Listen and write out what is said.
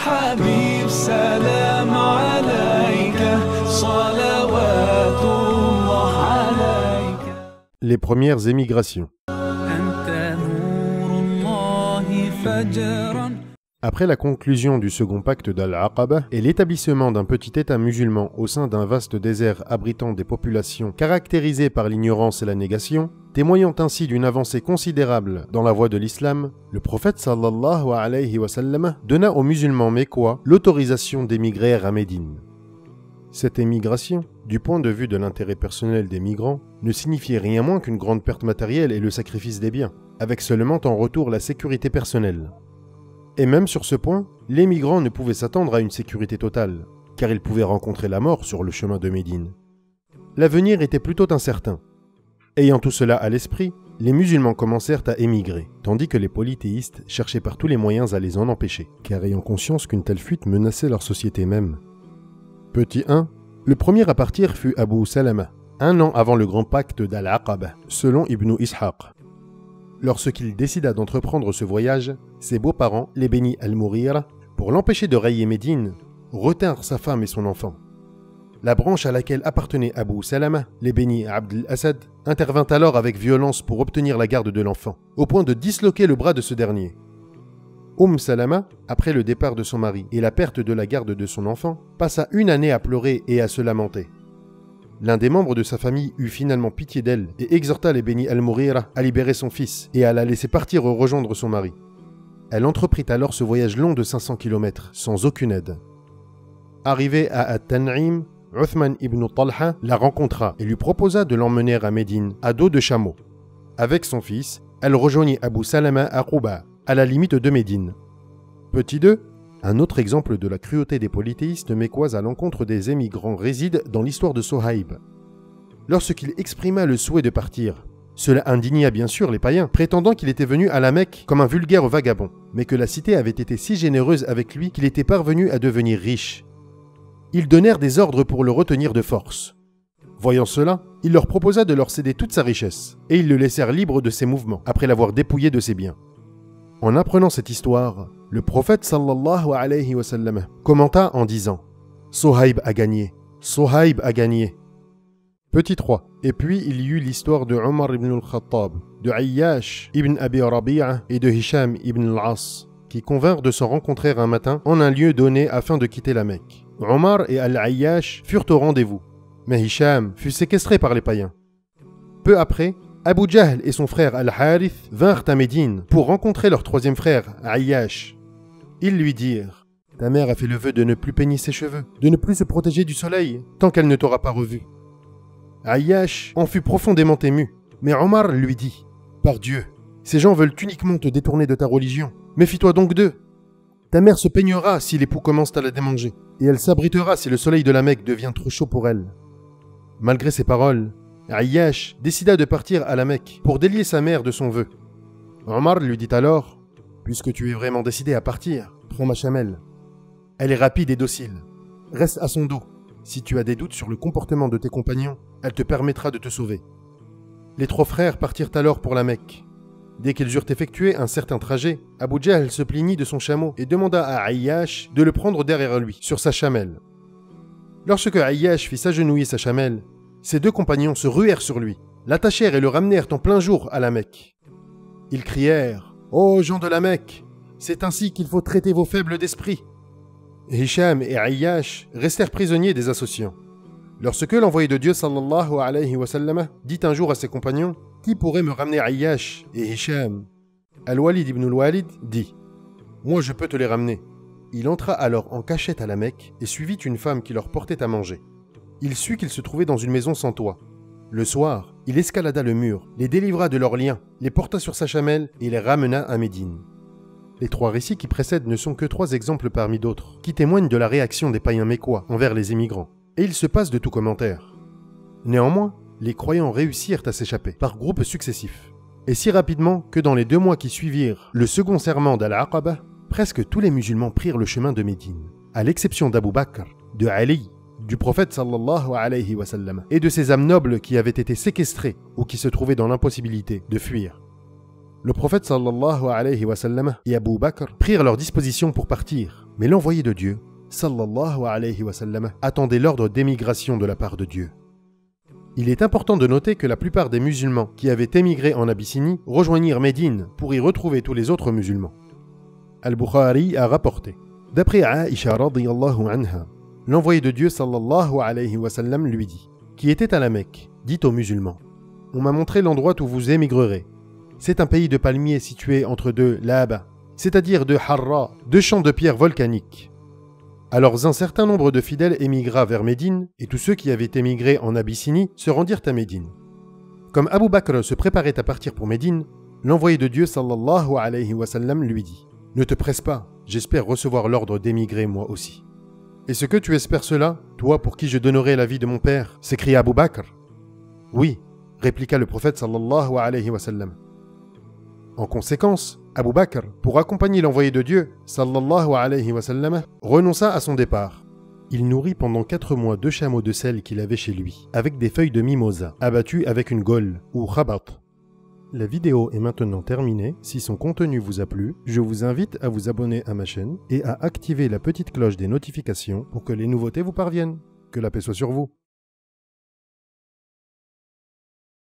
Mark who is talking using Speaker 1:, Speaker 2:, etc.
Speaker 1: حبيب سلام عليك صلوات الله عليك.
Speaker 2: Les premières émigrations.
Speaker 1: أنت نور الله فجرا.
Speaker 2: Après la conclusion du second pacte d'Al-Aqaba et l'établissement d'un petit État musulman au sein d'un vaste désert abritant des populations caractérisées par l'ignorance et la négation, témoignant ainsi d'une avancée considérable dans la voie de l'islam, le prophète sallallahu alayhi wa sallam donna aux musulmans mécois l'autorisation d'émigrer à Médine. Cette émigration, du point de vue de l'intérêt personnel des migrants, ne signifiait rien moins qu'une grande perte matérielle et le sacrifice des biens, avec seulement en retour la sécurité personnelle. Et même sur ce point, les migrants ne pouvaient s'attendre à une sécurité totale, car ils pouvaient rencontrer la mort sur le chemin de Médine. L'avenir était plutôt incertain. Ayant tout cela à l'esprit, les musulmans commencèrent à émigrer, tandis que les polythéistes cherchaient par tous les moyens à les en empêcher, car ayant conscience qu'une telle fuite menaçait leur société même. Petit 1. Le premier à partir fut Abu Salama, 1 an avant le grand pacte d'Al-Aqaba, selon Ibn Ishaq. Lorsqu'il décida d'entreprendre ce voyage, ses beaux-parents, les Beni al-Mughira, pour l'empêcher de railler Médine, retinrent sa femme et son enfant. La branche à laquelle appartenait Abu Salama, les Beni Abd al-Asad, intervint alors avec violence pour obtenir la garde de l'enfant, au point de disloquer le bras de ce dernier. Salama, après le départ de son mari et la perte de la garde de son enfant, passa 1 année à pleurer et à se lamenter. L'un des membres de sa famille eut finalement pitié d'elle et exhorta les Beni al-Mughira à libérer son fils et à la laisser partir rejoindre son mari. Elle entreprit alors ce voyage long de 500 km, sans aucune aide. Arrivée à At-Tan'im, Uthman ibn Talha la rencontra et lui proposa de l'emmener à Médine, à dos de chameau. Avec son fils, elle rejoignit Abu Salama à Quba, à la limite de Médine. Petit 2. Un autre exemple de la cruauté des polythéistes mécois à l'encontre des émigrants réside dans l'histoire de Sohaïb. Lorsqu'il exprima le souhait de partir, cela indigna bien sûr les païens, prétendant qu'il était venu à la Mecque comme un vulgaire vagabond, mais que la cité avait été si généreuse avec lui qu'il était parvenu à devenir riche. Ils donnèrent des ordres pour le retenir de force. Voyant cela, il leur proposa de leur céder toute sa richesse, et ils le laissèrent libre de ses mouvements, après l'avoir dépouillé de ses biens. En apprenant cette histoire, le prophète sallallahu alayhi wa sallam commenta en disant « Sohaïb a gagné, Sohaïb a gagné ». Petit 3. Et puis il y eut l'histoire de Omar ibn al-Khattab, de Ayyash ibn Abi Rabi'a et de Hisham ibn al-As, qui convinrent de se rencontrer un matin en un lieu donné afin de quitter la Mecque. Omar et Al-Ayyash furent au rendez-vous, mais Hisham fut séquestré par les païens. Peu après, Abu Jahl et son frère Al-Harith vinrent à Médine pour rencontrer leur troisième frère, Ayyash. Ils lui dirent « Ta mère a fait le vœu de ne plus peigner ses cheveux, de ne plus se protéger du soleil, tant qu'elle ne t'aura pas revu. » Ayyash en fut profondément ému, mais Omar lui dit « Par Dieu, ces gens veulent uniquement te détourner de ta religion. Méfie-toi donc d'eux. Ta mère se peignera si les poux commencent à la démanger, et elle s'abritera si le soleil de la Mecque devient trop chaud pour elle. » Malgré ces paroles, Ayyash décida de partir à la Mecque pour délier sa mère de son vœu. Omar lui dit alors « Puisque tu es vraiment décidé à partir, prends ma chamelle. Elle est rapide et docile. Reste à son dos. Si tu as des doutes sur le comportement de tes compagnons, elle te permettra de te sauver. » Les 3 frères partirent alors pour la Mecque. Dès qu'ils eurent effectué un certain trajet, Abu Jahl se plaignit de son chameau et demanda à Ayyash de le prendre derrière lui, sur sa chamelle. Lorsque Ayyash fit s'agenouiller sa chamelle, ses 2 compagnons se ruèrent sur lui, l'attachèrent et le ramenèrent en plein jour à la Mecque. Ils crièrent « Ô gens de la Mecque, c'est ainsi qu'il faut traiter vos faibles d'esprit !» Hisham et Ayyash restèrent prisonniers des assaillants. Lorsque l'envoyé de Dieu sallallahu alayhi wa sallam dit un jour à ses compagnons « Qui pourrait me ramener Ayyash et Hisham ?» Al-Walid ibn al-Walid dit « Moi je peux te les ramener. » Il entra alors en cachette à la Mecque et suivit une femme qui leur portait à manger. Il sut qu'ils se trouvaient dans une maison sans toit. Le soir, il escalada le mur, les délivra de leurs liens, les porta sur sa chamelle et les ramena à Médine. Les 3 récits qui précèdent ne sont que 3 exemples parmi d'autres, qui témoignent de la réaction des païens mécois envers les immigrants, et ils se passent de tout commentaire. Néanmoins, les croyants réussirent à s'échapper par groupes successifs, et si rapidement que dans les 2 mois qui suivirent le second serment d'Al-Aqaba, presque tous les musulmans prirent le chemin de Médine, à l'exception d'Abu Bakr, de Ali, du prophète sallallahu alayhi wa sallam, et de ces âmes nobles qui avaient été séquestrées ou qui se trouvaient dans l'impossibilité de fuir. Le prophète sallallahu alayhi wa sallam et Abu Bakr prirent leur disposition pour partir, mais l'envoyé de Dieu sallallahu alayhi wa sallam attendait l'ordre d'émigration de la part de Dieu. Il est important de noter que la plupart des musulmans qui avaient émigré en Abyssinie rejoignirent Médine pour y retrouver tous les autres musulmans. Al-Bukhari a rapporté: d'après Aïcha radiyallahu anha, l'envoyé de Dieu sallallahu alayhi wa sallam lui dit, qui était à la Mecque, dit aux musulmans: on m'a montré l'endroit où vous émigrerez. C'est un pays de palmiers situé entre deux Laaba, c'est-à-dire deux Harra, deux champs de pierre volcaniques. Alors un certain nombre de fidèles émigra vers Médine, et tous ceux qui avaient émigré en Abyssinie se rendirent à Médine. Comme Abu Bakr se préparait à partir pour Médine, l'envoyé de Dieu sallallahu alayhi wa sallam lui dit: ne te presse pas, j'espère recevoir l'ordre d'émigrer moi aussi. Est-ce que tu espères cela, toi pour qui je donnerai la vie de mon père? S'écria Abu Bakr. Oui, répliqua le prophète sallallahu alayhi wa sallam. En conséquence, Abu Bakr, pour accompagner l'envoyé de Dieu, sallallahu alayhi wa sallam, renonça à son départ. Il nourrit pendant 4 mois 2 chameaux de sel qu'il avait chez lui, avec des feuilles de mimosa, abattues avec une gaule, ou khabat. La vidéo est maintenant terminée. Si son contenu vous a plu, je vous invite à vous abonner à ma chaîne et à activer la petite cloche des notifications pour que les nouveautés vous parviennent. Que la paix soit sur vous.